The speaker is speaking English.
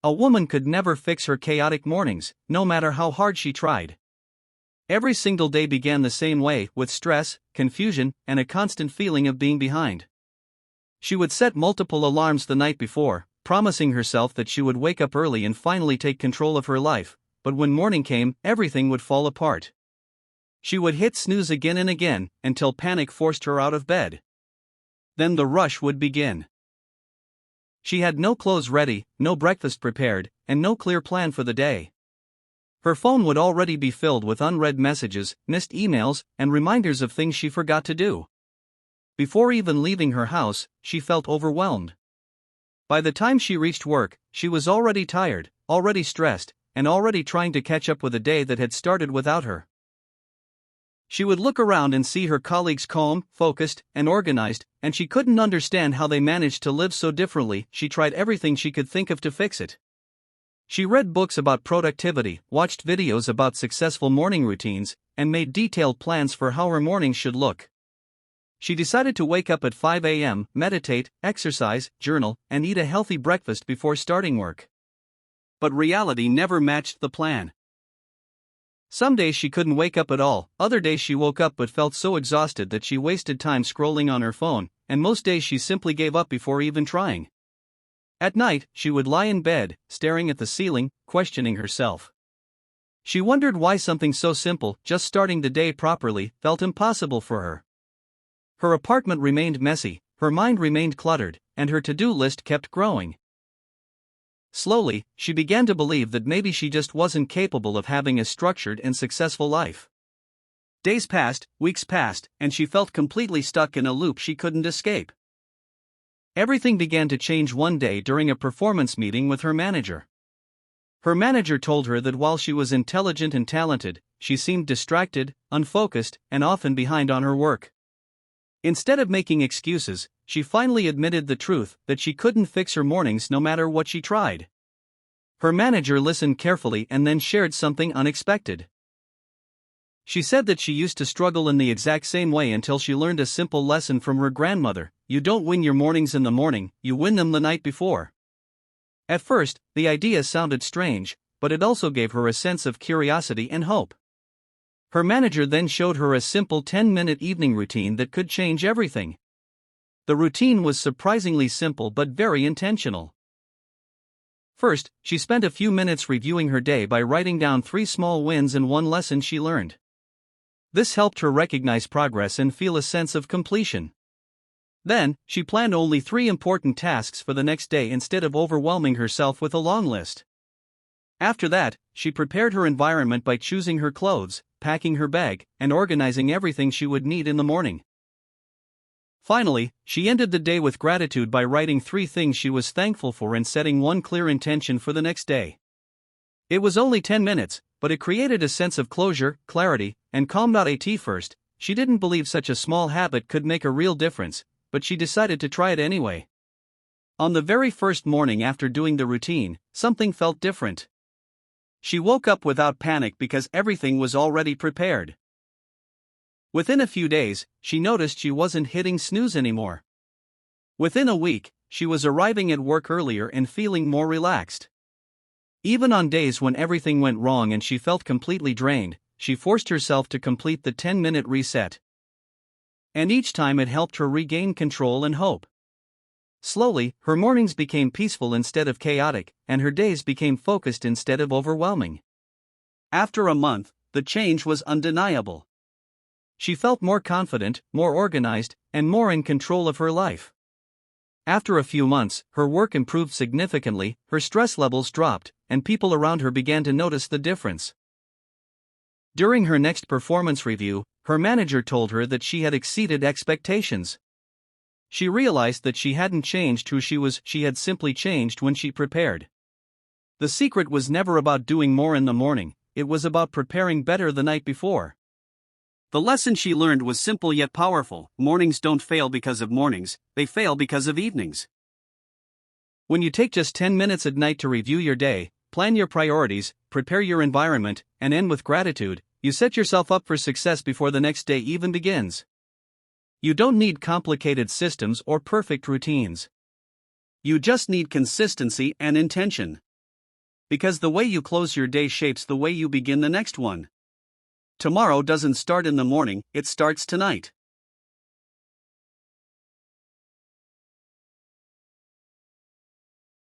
A woman could never fix her chaotic mornings, no matter how hard she tried. Every single day began the same way, with stress, confusion, and a constant feeling of being behind. She would set multiple alarms the night before, promising herself that she would wake up early and finally take control of her life, but when morning came, everything would fall apart. She would hit snooze again and again, until panic forced her out of bed. Then the rush would begin. She had no clothes ready, no breakfast prepared, and no clear plan for the day. Her phone would already be filled with unread messages, missed emails, and reminders of things she forgot to do. Before even leaving her house, she felt overwhelmed. By the time she reached work, she was already tired, already stressed, and already trying to catch up with a day that had started without her. She would look around and see her colleagues calm, focused, and organized, and she couldn't understand how they managed to live so differently. She tried everything she could think of to fix it. She read books about productivity, watched videos about successful morning routines, and made detailed plans for how her mornings should look. She decided to wake up at 5 a.m., meditate, exercise, journal, and eat a healthy breakfast before starting work. But reality never matched the plan. Some days she couldn't wake up at all, other days she woke up but felt so exhausted that she wasted time scrolling on her phone, and most days she simply gave up before even trying. At night, she would lie in bed, staring at the ceiling, questioning herself. She wondered why something so simple, just starting the day properly, felt impossible for her. Her apartment remained messy, her mind remained cluttered, and her to-do list kept growing. Slowly, she began to believe that maybe she just wasn't capable of having a structured and successful life. Days passed, weeks passed, and she felt completely stuck in a loop she couldn't escape. Everything began to change one day during a performance meeting with her manager. Her manager told her that while she was intelligent and talented, she seemed distracted, unfocused, and often behind on her work. Instead of making excuses, she finally admitted the truth that she couldn't fix her mornings no matter what she tried. Her manager listened carefully and then shared something unexpected. She said that she used to struggle in the exact same way until she learned a simple lesson from her grandmother: you don't win your mornings in the morning, you win them the night before. At first, the idea sounded strange, but it also gave her a sense of curiosity and hope. Her manager then showed her a simple 10-minute evening routine that could change everything. The routine was surprisingly simple but very intentional. First, she spent a few minutes reviewing her day by writing down 3 small wins and 1 lesson she learned. This helped her recognize progress and feel a sense of completion. Then, she planned only 3 important tasks for the next day instead of overwhelming herself with a long list. After that, she prepared her environment by choosing her clothes, packing her bag, and organizing everything she would need in the morning. Finally, she ended the day with gratitude by writing 3 things she was thankful for and setting 1 clear intention for the next day. It was only 10 minutes, but it created a sense of closure, clarity, and calm. At first, she didn't believe such a small habit could make a real difference, but she decided to try it anyway. On the very first morning after doing the routine, something felt different. She woke up without panic because everything was already prepared. Within a few days, she noticed she wasn't hitting snooze anymore. Within a week, she was arriving at work earlier and feeling more relaxed. Even on days when everything went wrong and she felt completely drained, she forced herself to complete the 10-minute reset. And each time it helped her regain control and hope. Slowly, her mornings became peaceful instead of chaotic, and her days became focused instead of overwhelming. After a month, the change was undeniable. She felt more confident, more organized, and more in control of her life. After a few months, her work improved significantly, her stress levels dropped, and people around her began to notice the difference. During her next performance review, her manager told her that she had exceeded expectations. She realized that she hadn't changed who she was, she had simply changed when she prepared. The secret was never about doing more in the morning, it was about preparing better the night before. The lesson she learned was simple yet powerful: mornings don't fail because of mornings, they fail because of evenings. When you take just 10 minutes at night to review your day, plan your priorities, prepare your environment, and end with gratitude, you set yourself up for success before the next day even begins. You don't need complicated systems or perfect routines. You just need consistency and intention. Because the way you close your day shapes the way you begin the next one. Tomorrow doesn't start in the morning, it starts tonight.